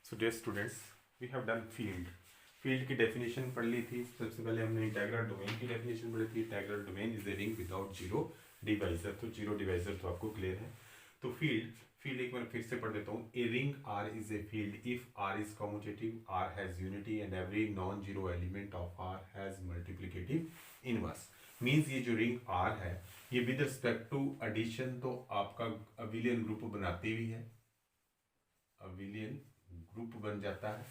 So dear students, we have done field. Field की definition पढ़ ली थी। सबसे पहले हमने इंटीग्रल डोमेन की डेफिनेशन पढ़ी थी। Integral domain is a ring without zero divisor. तो जीरो डिवाइजर तो आपको क्लियर है। तो फील्ड फील्ड एक बार फिर से पढ़ देता हूँ। A ring R is a field if R is commutative, R has unity and every non zero element of R has multiplicative inverse. Means ये जो रिंग आर है ये विद रिस्पेक्ट टू एडिशन तो आपका अविलियन ग्रुप बनाती हुई है, अविलियन group बन जाता है।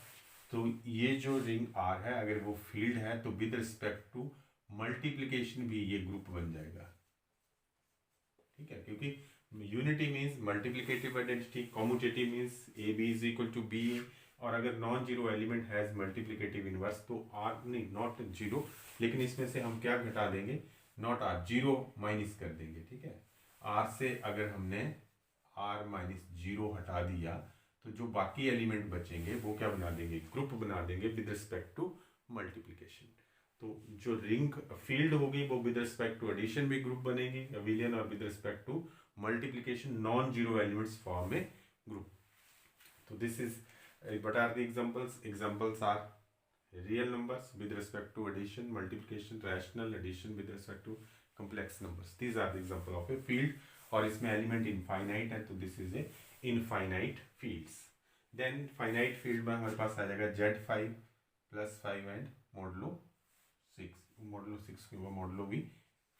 तो ये जो रिंग आर है अगर वो फील्ड है तो विद रिस्पेक्ट टू मल्टीप्लिकेशन भी ये ग्रुप बन जाएगा। ठीक है, क्योंकि unity means multiplicative identity, commutative means a b is equal to b a. और अगर non zero element has multiplicative inverse तो आर नहीं, नॉट जीरो, लेकिन इसमें से हम क्या घटा देंगे, नॉट आर, जीरो माइनस कर देंगे। ठीक है, आर से अगर हमने आर माइनस जीरो हटा दिया तो जो बाकी एलिमेंट बचेंगे वो क्या बना देंगे, ग्रुप बना देंगे विद रिस्पेक्ट टू मल्टीप्लिकेशन। तो जो रिंग फील्ड होगी वो विद रिस्पेक्ट टू एडिशन भी ग्रुप बनेगी अविलियन, और with respect to multiplication non zero elements form a group. तो this is what are the examples? Examples are real numbers with respect to addition, multiplication, rational addition with respect to complex numbers. These are the example of a field. और इसमें element infinite है तो this is a infinite fields. Then finite field में हमारे पास आ जाएगा Z5 + 5 and modulo 6, modulo 6 के वो modulo भी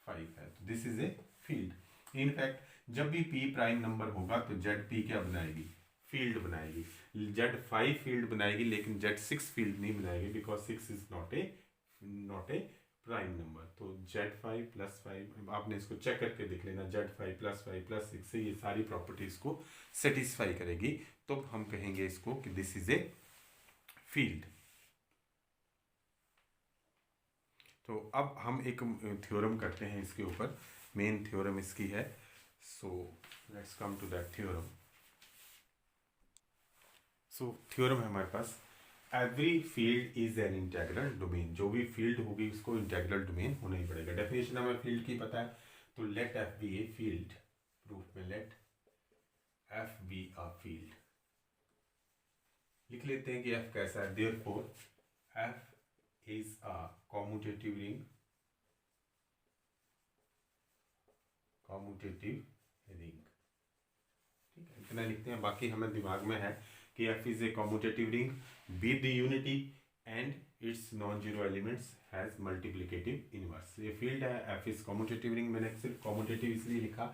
5 है, तो this is a field. In fact जब भी p प्राइम नंबर होगा तो ZP क्या बनाएगी, फील्ड बनाएगी। Z5 फील्ड बनाएगी लेकिन Z6 फील्ड नहीं बनाएगी, because 6 is not a prime number. तो Z5 + 5 आपने इसको चेक करके देख लेना, Z5 + 5 + 6 से ये सारी प्रॉपर्टीज को सेटिस्फाई करेगी, तो हम कहेंगे इसको कि दिस इज ए फील्ड। तो अब हम एक थ्योरम करते हैं इसके ऊपर, मेन थ्योरम इसकी है। So let's come to that theorem. So theorem है हमारे पास, every field is an integral domain. जो भी फील्ड होगी उसको इंटीग्रल डोमेन होना ही पड़ेगा। डेफिनेशन हमें फील्ड की पता है, तो let F be a field. Proof में let F be a field लिख लेते हैं कि एफ कैसा है। Therefore F is a commutative ring, commutative ring. ठीक है, इतना लिखते हैं, बाकी हमें दिमाग में है कि f is a commutative ring with unity and its non-zero elements has multiplicative inverse। ये फील्ड है, f is commutative ring। मैंने सिर्फ commutative इसलिए लिखा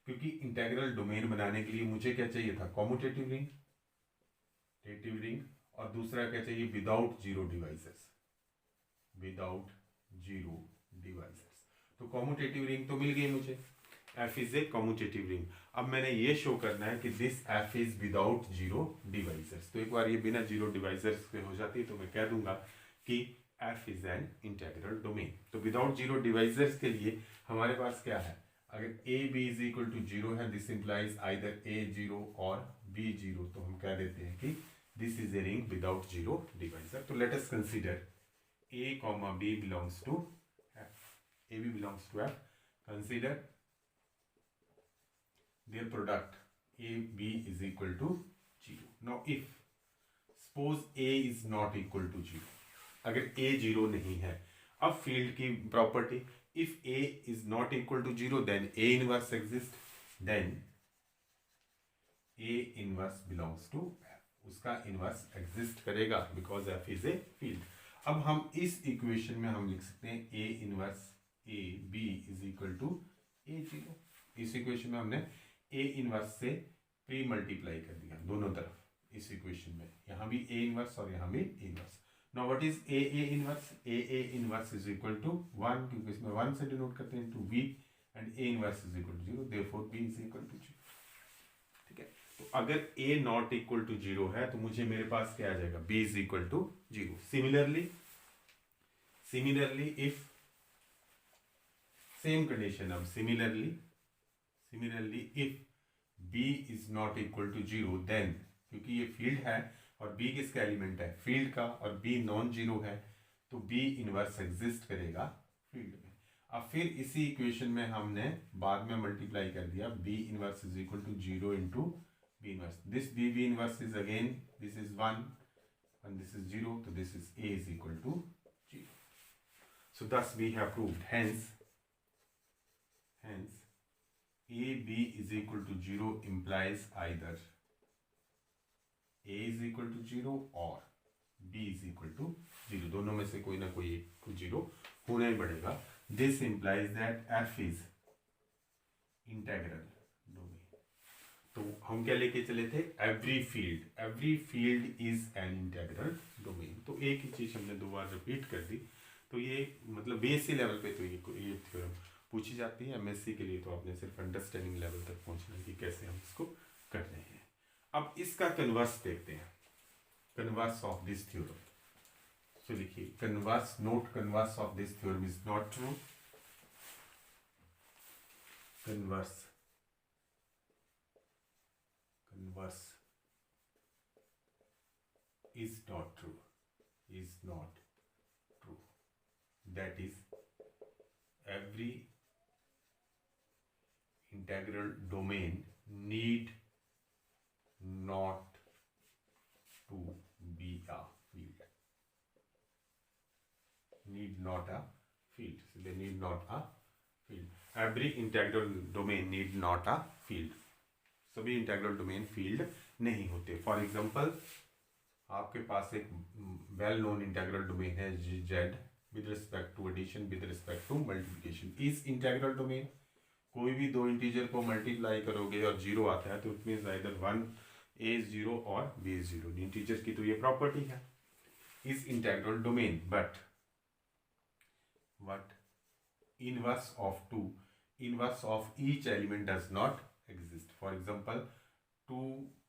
क्योंकि इंटीग्रल डोमेन बनाने के लिए मुझे क्या चाहिए था, commutative ring, rotative ring, और दूसरा क्या चाहिए, without zero divisors, without zero divisors. तो commutative ring तो मिल गई मुझे, f is a commutative ring. अब मैंने ये शो करना है कि this f is without zero divisors. तो एक बार ये बिना जीरो डिवाइजर्स के हो जाती है तो मैं कह दूंगा कि f is an integral domain. तो विदाउट जीरो डिवाइजर्स के लिए हमारे पास क्या है, अगर a b is equal to zero है, this implies either a zero और b जीरो, तो हम कह देते हैं कि this is a ring without zero divisor. तो let us consider a, b belongs to f, a b belongs to f। Consider their product a b is equal to 0. Now if suppose a is not equal to 0, अगर a 0 नहीं है, अब field की property, if a is not equal to 0 then a inverse exists, then a inverse belongs to f, उसका inverse exist करेगा because f is a field। अब हम इस इक्वेशन में हम लिख सकते हैं a inverse a b is equal to a 0। इस इक्वेशन में हमने ए इनवर्स से प्री मल्टीप्लाई कर दिया दोनों तरफ इस इक्वेशन में, यहाँ भी ए इनवर्स और यहाँ भी A inverse. Now what is A inverse, A inverse is equal to 1, क्योंकि इसमें 1 से डिनोट करते हैं, to B, and A inverse is equal to 0, therefore B is equal to 0। ठीक है, तो अगर ए नॉट इक्वल टू 0 है तो मुझे मेरे पास क्या आ जाएगा, b is equal to 0। Similarly if same condition, अब similarly if b is not equal to 0 then, क्योंकि ये फील्ड है और b किसका एलिमेंट है, फील्ड का, और b नॉन जीरो है तो b इनवर्स एग्जिस्ट करेगा फील्ड में। अब फिर इसी इक्वेशन में हमने बाद में मल्टीप्लाई कर दिया, b inverse is equal to 0 into b V inverse. This V inverse is again, this is 1 and this is 0, so this is A is equal to 0. So thus we have proved, hence AB is equal to 0 implies either A is equal to 0 or B is equal to 0. दोनों में से कोई ना कोई एक 0 होना ही पड़ेगा. This implies that F is integral domain. तो हम क्या लेके चले थे? every field is an integral domain. तो एक ही चीज हमने दो बार रिपीट कर दी. तो ये मतलब बेसिक लेवल पे तो ये थ्योरम पूछी जाती है. एमएससी के लिए तो आपने सिर्फ अंडरस्टैंडिंग लेवल तक पहुंचना है कि कैसे हम इसको कर रहे हैं. अब इसका कन्वर्स देखते हैं. Converse of this theorem. So लिखिए converse, note converse of this theorem is not true. Converse is not true. That is, every integral domain need not to be a field. Need not a field. So they need not a field. Every integral domain need not a field. सभी integral domain field नहीं होते. For example आपके पास एक well known integral domain है Z with respect to addition with respect to multiplication. इस integral domain कोई भी दो इंटीजर को मल्टीप्लाई करोगे और जीरो आता है तो it means either one A is zero और बी इज जीरो. इंटीजर की तो ये प्रॉपर्टी है इस integral domain. But inverse of each element does not exist. For example 2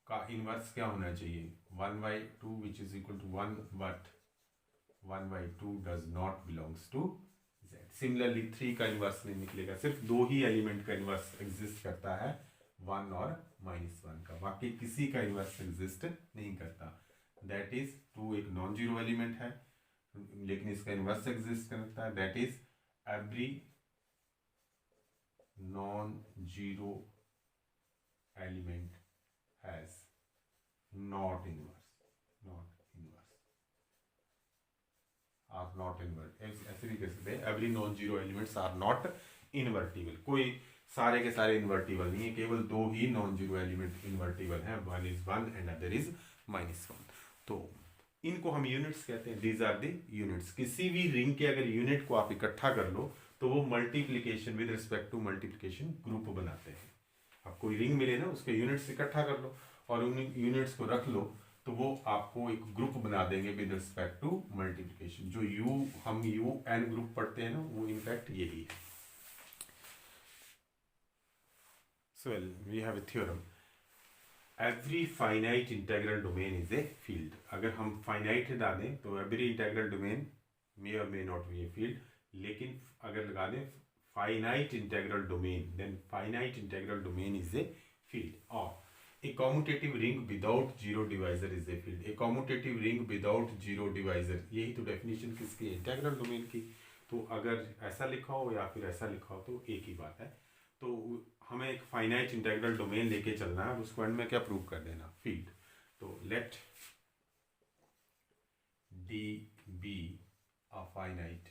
का इनवर्स क्या होना चाहिए? 1/2 which is equal to 1, but 1/2 does not belongs to z. Similarly 3 का इनवर्स नहीं निकलेगा. सिर्फ दो ही एलिमेंट का इनवर्स एग्जिस्ट करता है, 1 और -1 का. बाकी किसी का इनवर्स एग्जिस्ट नहीं करता. दैट इज 2 एक नॉन जीरो एलिमेंट है लेकिन इसका इनवर्स एग्जिस्ट करता है. That is every non zero element has not inverse ऐसे भी कह सकते हैं. Every non zero elements are not invertible. कोई सारे के सारे इन्वर्टिबल नहीं है, केवल दो ही नॉन जीरो एलिमेंट इन्वर्टिबल हैं. One is 1 and other is -1. तो इनको हम यूनिट्स कहते हैं. These are the units. किसी भी रिंग के अगर यूनिट को आप इकट्ठा कर लो तो वो multiplication with respect to multiplication group बनाते हैं. आप कोई रिंग मिले ना उसके यूनिट्स इकट्ठा कर लो और उन यूनिट्स को रख लो तो वो आपको एक ग्रुप बना देंगे विद रिस्पेक्ट टू मल्टीप्लिकेशन. जो हम UN ग्रुप पढ़ते हैं ना वो इनफैक्ट यही है. So we have a theorem. Every finite integral domain is a field. अगर हम फाइनाइट लगा दें तो एवरी इंटेग्रल डोमेन मे और may not be a field. लेकिन अगर लगा दें finite integral domain, then finite integral domain is a field. Or a commutative ring without zero divisor is a field. A commutative ring without zero divisor, यही तो definition किसकी? Integral domain की. तो अगर ऐसा लिखा हो या फिर ऐसा लिखा हो तो एक ही बात है. तो हमें एक फाइनाइट इंटेग्रल डोमेन लेके चलना है. उसको एंड में क्या प्रूव कर देना? फील्ड. तो let D be a finite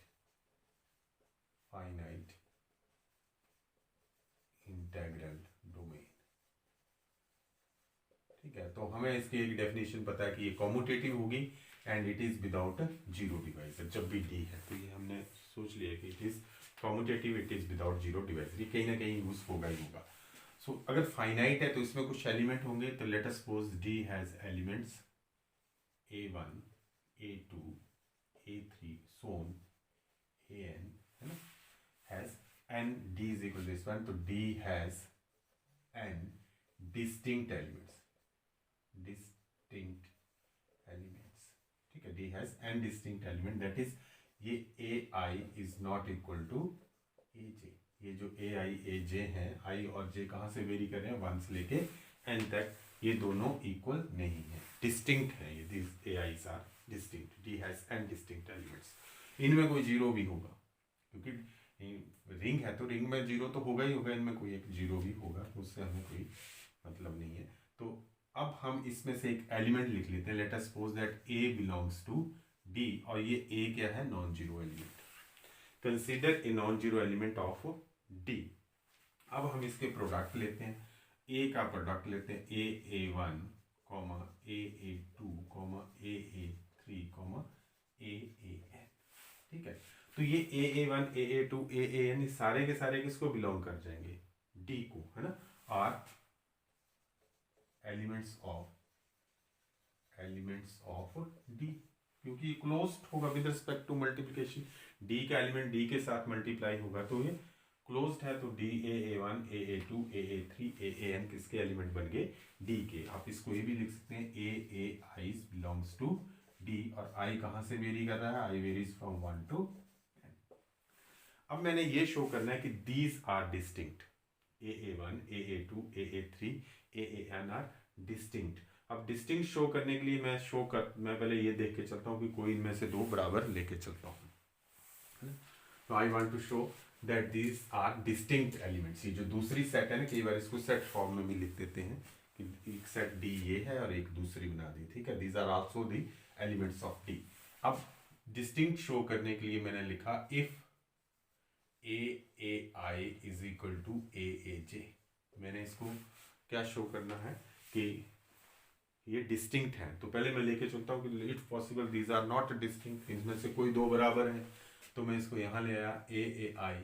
integral domain. ठीक है. तो हमें इसकी एक डेफिनेशन पता है कि ये कॉम्यूटेटिव होगी and it is without zero divisor. जब भी डी है तो ये हमने सोच लिया कि it is commutative, it is without zero divisor. ये कहीं ना कहीं यूज होगा ही होगा. सो अगर फाइनाइट है तो इसमें कुछ एलिमेंट होंगे. तो let us suppose D has elements A1 A2 A3 so on AN है ना, has n D is equal to this one. तो D has n distinct elements. ठीक है. D has n distinct element. That is ये AI is not equal to AJ. ये जो AI AJ हैं, I और J कहाँ से वेरी कर रहे हैं? 1 से लेके n तक. ये दोनों इक्वल नहीं है, डिस्टिंक्ट है. ये these AIs are distinct. D has n distinct elements. इनमें कोई जीरो भी होगा क्योंकि रिंग है तो रिंग में जीरो तो होगा ही होगा. इनमें कोई एक जीरो भी होगा, उससे हमें कोई मतलब नहीं है. तो अब हम इसमें से एक एलिमेंट लिख लेते हैं, let us suppose that A belongs to D, और ये A क्या है, non zero element. Consider a non zero element of D। अब हम इसके प्रोडक्ट लेते हैं, A का प्रोडक्ट लेते हैं, AA1 AA2 AA3 AAN, ठीक है। तो ये AA1 AA2 AAN ये सारे के सारे किसको बिलोंग कर जाएंगे, D को, है ना। और एलिमेंट्स ऑफ D, क्योंकि क्लोज्ड होगा with respect to multiplication, D का एलिमेंट D के साथ मल्टीप्लाई होगा तो ये क्लोज्ड है, तो D AA1 AA2 AA3 AAN किसके एलिमेंट बन गए, D के। आप इसको ये भी लिख सकते हैं AAI बिलोंग्स टू D, और I कहाँ से वेरी कर रहा है, I varies from 1 to n। अब मैंने ये शो करना है कि these are distinct, AA1 AA2 AA3 AAN are distinct. अब डिस्टिंक्ट शो करने के लिए मैं पहले ये देख के चलता हूँ कि कोई इनमें से दो बराबर लेके चलता हूँ। तो I want to show that these are distinct elements. ये जो दूसरी सेट है ना, कई बार इसको सेट फॉर्म में भी लिख देते हैं कि एक सेट डी ये है और एक दूसरी बना दी, ठीक है। These are also the elements of D. अब डिस्टिंक्ट शो करने के लिए मैंने लिखा if AAI is equal to AAJ। मैंने इसको क्या शो करना है कि ये डिस्टिंक्ट है, तो पहले मैं लेके चलता हूँ कि it possible these are not distinct, इनमें से कोई दो बराबर है, तो मैं इसको यहाँ ले आया AAI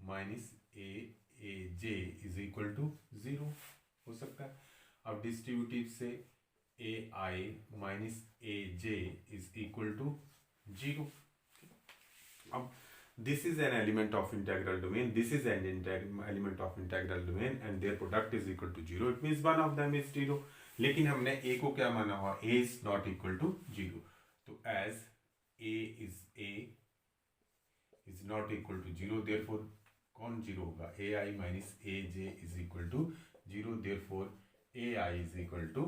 minus AAJ is equal to 0 हो सकता है। अब डिस्ट्रीब्यूटिव से AI minus AJ is equal to 0। अब this is an element of integral domain, this is an element of integral domain and their product is equal to 0, it means one of them is 0। लेकिन हमने a को क्या माना हुआ, a is not equal to 0, तो as a is not equal to 0, therefore कौन 0 होगा, ai minus aj is equal to 0, therefore ai is equal to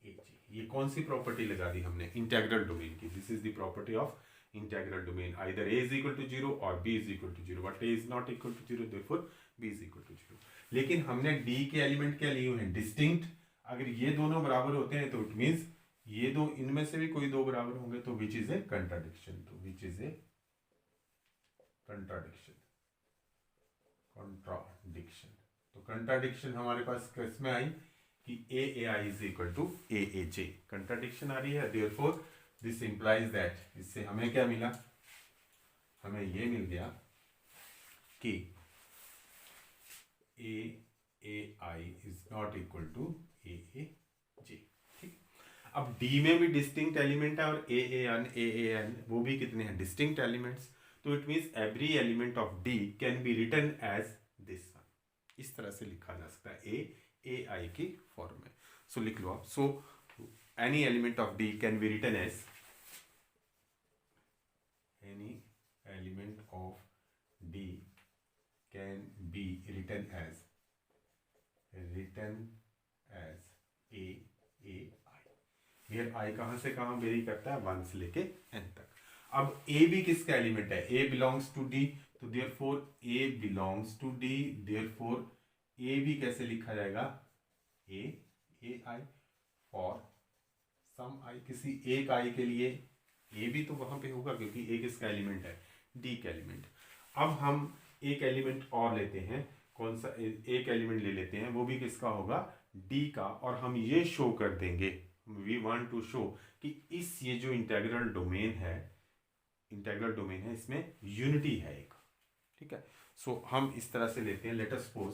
aj। ये कौन सी प्रॉपर्टी लगा दी हमने, इंटेग्रल डोमेन की। This is the property of integral domain, either a is equal to 0 or b is equal to 0, but a is not equal to 0, therefore b is equal to 0। लेकिन हमने d के element क्या लिए हुए हैं, distinct. अगर ये दोनों बराबर होते हैं तो इट मींस ये दो, इनमें से भी कोई दो बराबर होंगे, तो विच इज ए कंट्राडिक्शन, तो विच इज ए कंट्राडिक्शन। तो कंट्राडिक्शन हमारे पास किसमें आई कि AAI is equal to AAJ, contradiction आ रही है। therefore दिस इंप्लाइज दैट, इससे हमें क्या मिला, हमें ये मिल गया कि AAI is not equal to AAJ, ठीक। अब D में भी डिस्टिंक्ट एलिमेंट है और AAN वो भी कितने हैं, डिस्टिंक्ट एलिमेंट्स, तो it means every element of D can be written as this one. इस तरह से लिखा जा सकता है AAI की फॉर्म में। सो लिख लो आप, सो any element of D can be written as, any element of D can be written as AAI, here I कहाँ से कहाँ वेरी करता है, 1 से लेके n तक। अब A भी किसका एलिमेंट है, A belongs to D, तो therefore A belongs to D, therefore A भी कैसे लिखा जाएगा, AAI for सम आई, किसी एक आई के लिए ए भी तो वहां पे होगा क्योंकि ए किसका एलिमेंट है, डी का एलिमेंट। अब हम एक एलिमेंट और लेते हैं, कौन सा, एक एलिमेंट ले लेते हैं, वो भी किसका होगा, डी का, और हम ये शो कर देंगे, वी वांट टू शो कि इस ये जो इंटेग्रल डोमेन है इसमें यूनिटी है एक, ठीक है। सो हम इस तरह से लेते हैं, let us suppose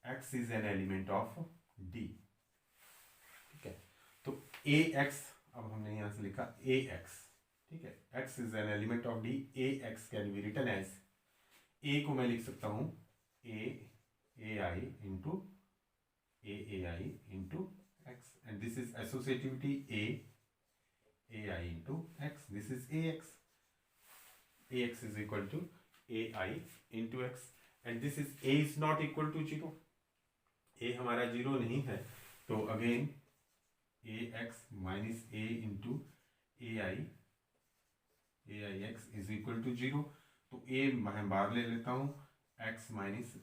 x is an element of D, तो AX, अब हमने यहां से लिखा AX, ठीक है। X is an element of D, AX can be written as, A को मैं लिख सकता हूं AAI into X, and this is associativity AAI into X, this is AX is equal to AI into X, and this is A is not equal to 0, A हमारा 0 नहीं है, तो again AX minus A into AIX is equal to 0, तो A मैं बाहर ले लेता हूँ, X minus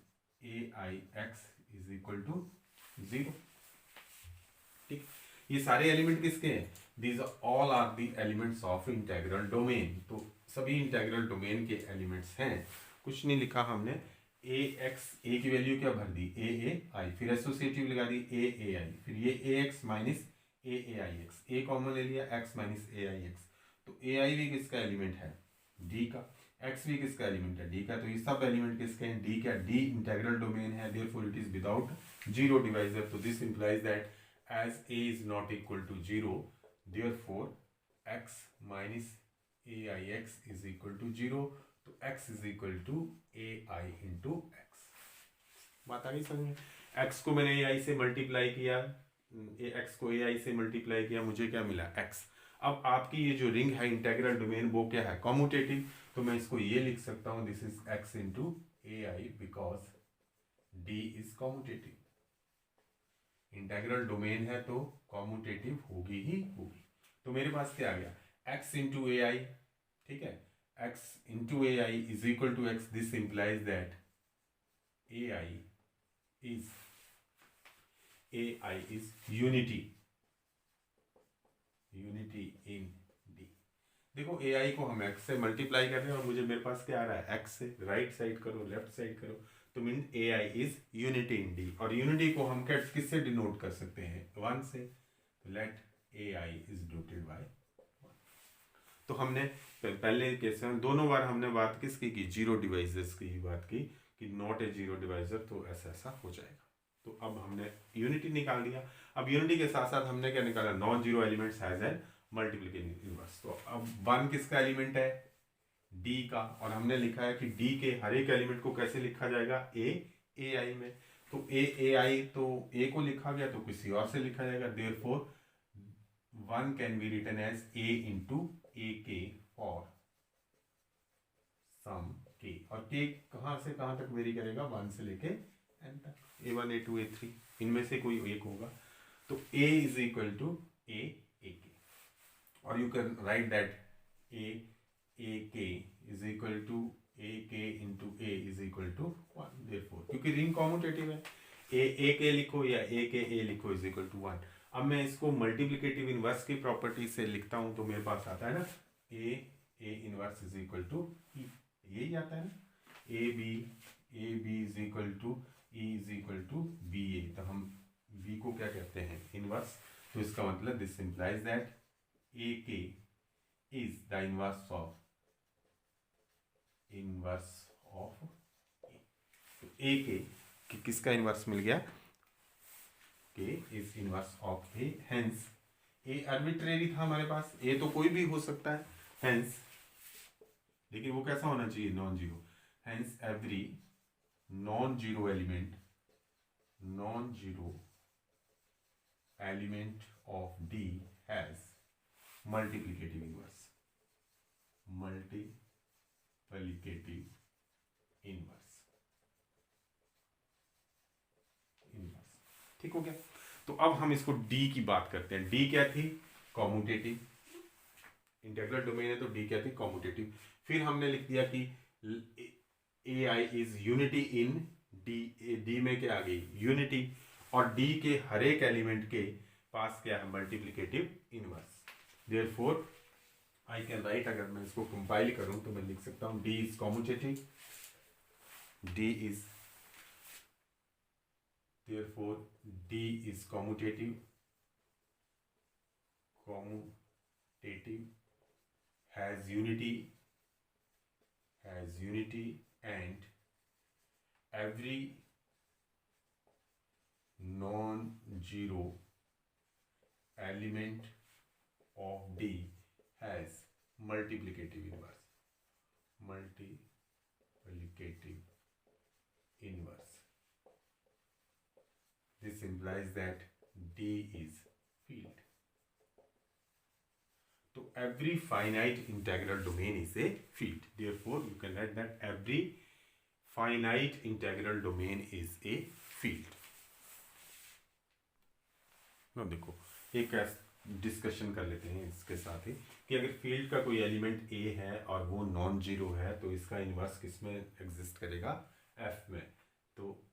AIX is equal to 0। ठीक, ये सारे एलिमेंट किसके हैं? These all are the elements of integral domain. तो सभी इंटेग्रल डोमेन के एलिमेंट्स हैं। कुछ नहीं लिखा हमने, ए एक्स, ए की वैल्यू क्या भर दी, ए आई, फिर एसोसिएटिव लगा दी ए आई, फिर ये ए एक्स माइनस ए आई एक्स, ए कॉमन ले लिया, एक्स माइनस ए आई एक्स। तो ए आई भी किसका एलिमेंट है? डी का। एक्स भी किसका एलिमेंट है? डी का। तो ये सब एलिमेंट किसके हैं? डी का। डी इंटेग्रल डोमेन है, therefore it is without zero divisor. तो this implies that as a is not equal to 0, therefore x minus aix is equal to 0, तो x is equal to ai into x। बात आ गई समझ में? x को मैंने ai से multiply किया, x को ai से मल्टीप्लाई किया, मुझे क्या मिला? x। अब आपकी ये जो रिंग है इंटेग्रल डोमेन वो क्या है? कॉम्यूटेटिव। तो मैं इसको ये लिख सकता हूँ, this is x into ai because d is commutative. Integral domain है तो कॉम्यूटेटिव होगी ही होगी। तो मेरे पास क्या आ गया? x into A I. ठीक है, x into A I is equal to x। This implies that A I is unity in D। देखो ए आई को हम x से मल्टीप्लाई कर रहे हैं और मुझे मेरे पास क्या आ रहा है? x से। राइट साइड करो, लेफ्ट साइड करो, तो mean A I is unity in D. और यूनिटी को हम किससे डिनोट कर सकते हैं? 1 से। तो let A I is denoted by 1। तो हमने पहले केस में दोनों बार हमने बात किसकी की? जीरो डिवाइजर्स की ही बात की कि नॉट ए जीरो डिवाइजर, तो ऐसा ऐसा हो जाएगा। तो अब हमने यूनिटी निकाल दिया। अब यूनिटी के साथ साथ हमने क्या निकाला? Non zero elements has an multiplicative inverse. तो अब 1 किसका एलिमेंट है? D का। और हमने लिखा है कि D के हर एक एलिमेंट को कैसे लिखा जाएगा? ए आई में। तो ए आई, तो A को लिखा गया तो किसी और से लिखा जाएगा, therefore 1 can be written as A into a K for some K। और K कहाँ से कहाँ तक वेरी करेगा? 1 से लेके n तक, A1 A2 A3 इनमें से कोई एक होगा। तो A इज इक्वल टू ए के। और you can write that a k is equal to a k into a is equal to 1, therefore क्योंकि रिंग कॉम्यूटेटिव है, a k लिखो या a k a लिखो is equal to 1। अब मैं इसको मल्टीप्लिकेटिव इनवर्स की प्रॉपर्टी से लिखता हूं तो मेरे पास आता है ना a inverse is equal to e, यही आता है ना, a b is equal to e is equal to b a। तो हम b को क्या कहते हैं? इनवर्स। तो इसका मतलब this implies that a k is the inverse of A। तो A के किसका इनवर्स मिल गया? K is inverse of A, hence A arbitrary था हमारे पास, A तो कोई भी हो सकता है, hence लेकिन वो कैसा होना चाहिए? Non zero. hence every non zero element of D has multiplicative inverse। ठीक हो गया। तो अब हम इसको D की बात करते हैं। D क्या थी? कॉम्यूटेटिव। इंटेग्रल डोमेन है तो D क्या थी? कॉम्यूटेटिव। फिर हमने लिख दिया कि a I is unity in D। D में क्या आ गई? यूनिटी। और D के हर एक एलिमेंट के पास क्या है? Multiplicative inverse. Therefore I can write, अगर मैं इसको कंपाइल करूं तो मैं लिख सकता हूं D is commutative, D is therefore D is commutative has unity and every non-zero element of D has multiplicative inverse। This implies that D is field। So every finite integral domain is a field। Therefore you can write that every finite integral domain is a field। now देखो एक discussion कर लेते हैं इसके साथ ही कि अगर field का कोई एलिमेंट A है और वो नॉन जीरो है तो इसका इनवर्स किस में एग्जिस्ट करेगा? F में। तो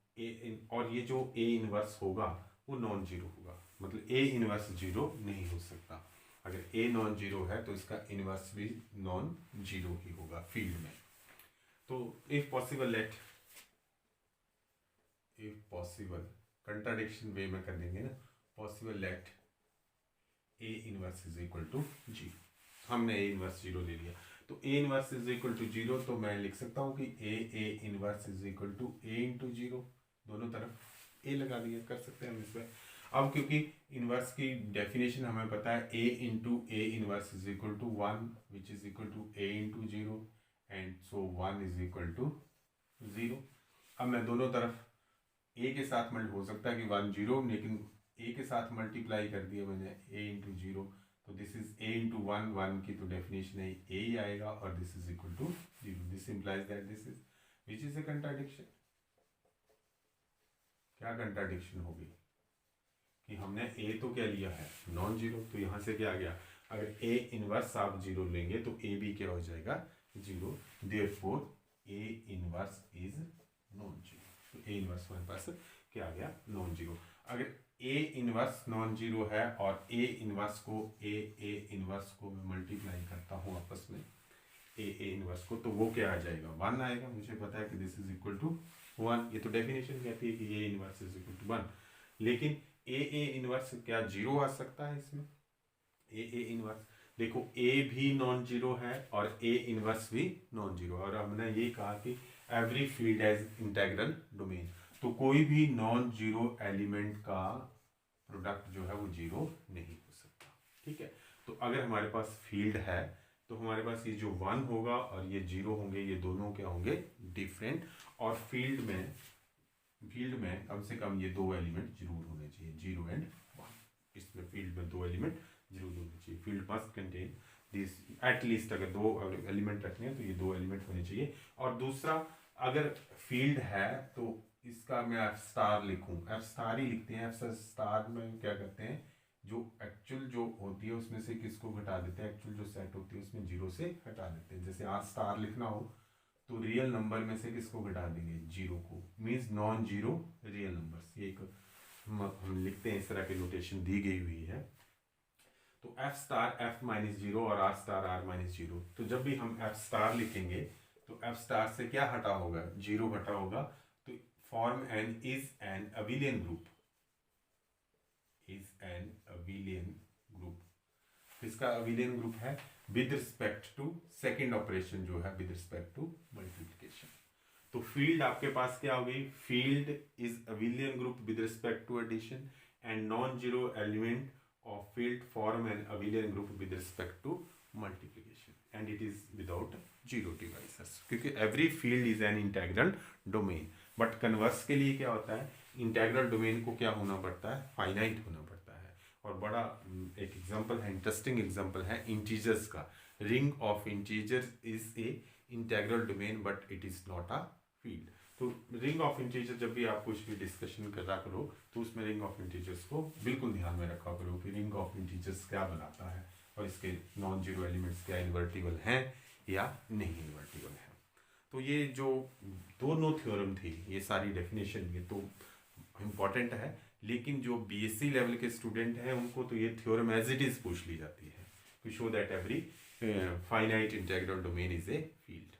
और ये जो A इनवर्स होगा वो नॉन जीरो होगा, मतलब ए इनवर्स जीरो नहीं हो सकता। अगर ए नॉन जीरो है तो इसका इनवर्स भी नॉन जीरो ही होगा फील्ड में। तो if possible let, if possible contradiction way में कर देंगे ना, possible let a inverse is equal to zero. हमने ए इनवर्स जीरो ले लिया, तो a inverse is equal to zero, तो मैं लिख सकता हूँ कि ए inverse is equal to a into zero, दोनों तरफ ए लगा दिया, कर सकते हैं हम इसमें। अब क्योंकि इनवर्स की डेफिनेशन हमें पता है, a into a inverse is equal to one which is equal to a into zero, and so one is equal to zero. अब मैं दोनों तरफ ए के साथ मल्ट हो सकता है कि वन जीरो, लेकिन ए के साथ मल्टीप्लाई कर दिया मैंने ए इंटू जीरो, तो this is A into one, one की तो डेफिनेशन है ए ही आएगा, और this is equal to zero. This implies that this is which is a contradiction. क्या कंट्राडिक्शन होगी कि हमने ए तो क्या लिया है नॉन जीरो, तो यहाँ से क्या आ गया, अगर ए इनवर्स आप जीरो लेंगे तो ए भी क्या हो जाएगा zero, therefore A inverse is non zero. तो ए इनवर्स हमारे पास क्या आ गया नॉन जीरो। अगर ए इनवर्स नॉन जीरो है और ए इनवर्स को ए इनवर्स को मैं मल्टीप्लाई करता हूँ आपस में ए इनवर्स को, तो वो क्या आ जाएगा वन आएगा। मुझे पता है कि this is equal to one, ये तो डेफिनेशन कहती है कि ए inverse is equal to one, लेकिन ए इनवर्स क्या जीरो आ सकता है इसमें, ए इनवर्स देखो ए भी नॉन जीरो है और ए इनवर्स भी नॉन जीरो, और हमने ये कहा कि every field has integral domain, तो कोई भी नॉन जीरो एलिमेंट का प्रोडक्ट जो है वो जीरो नहीं हो सकता। ठीक है, तो अगर हमारे पास फील्ड है तो हमारे पास ये जो वन होगा और ये जीरो होंगे, ये दोनों क्या होंगे डिफरेंट, और फील्ड में कम से कम ये दो एलिमेंट जरूर होने चाहिए, जीरो एंड वन। इसमें फील्ड में दो एलिमेंट जरूर होने चाहिए, field must contain this at least, अगर दो एलिमेंट रखने हैं तो ये दो एलिमेंट होने चाहिए। और दूसरा, अगर फील्ड है तो इसका मैं एफ स्टार लिखूं, एफ स्टार ही लिखते हैं, एफ स्टार में क्या करते हैं, जो एक्चुअल जो होती है उसमें से किसको घटा देते हैं, एक्चुअल जो सेट होती है उसमें जीरो से हटा देते हैं। जैसे आर स्टार लिखना हो तो रियल नंबर में से किसको घटा देंगे, जीरो को, means non zero real numbers. ये एक हम लिखते हैं, इस तरह की नोटेशन दी गई हुई है। तो F star F minus zero और R star R minus zero, तो जब भी हम एफ स्टार लिखेंगे तो एफ स्टार से क्या हटा होगा, जीरो हटा होगा, तो form an is an abelian group, is an abelian group. किसका अबिलियन ग्रुप है, with respect to second operation जो है विद रिस्पेक्ट टू मल्टीप्लिकेशन। तो फील्ड आपके पास क्या हो गई, field is abelian group with respect to addition, and non zero element of field form an abelian group with respect to multiplication, and it is without zero divisors, क्योंकि every field is an integral domain। But converse के लिए क्या होता है, integral domain को क्या होना पड़ता है, फाइनाइट होना पड़ता है। और बड़ा एक एग्जांपल है, इंटरेस्टिंग एग्जांपल है इंटीजर्स का, ring of integers is a integral domain but it is not a field. तो रिंग ऑफ इंटीजर जब भी आप कुछ भी डिस्कशन करा करो तो उसमें रिंग ऑफ इंटीजर्स को बिल्कुल ध्यान में रखा करो कि रिंग ऑफ इंटीजर्स क्या बनाता है और इसके नॉन जीरो एलिमेंट्स क्या इन्वर्टिबल हैं या नहीं इन्वर्टिबल हैं। तो ये जो दोनों थ्योरम थी, ये सारी डेफिनेशन ये तो इम्पॉर्टेंट है, लेकिन जो बीएससी लेवल के स्टूडेंट हैं उनको तो ये थ्योरम एज इट इज पूछ ली जाती है, to show that every finite integral domain is a field.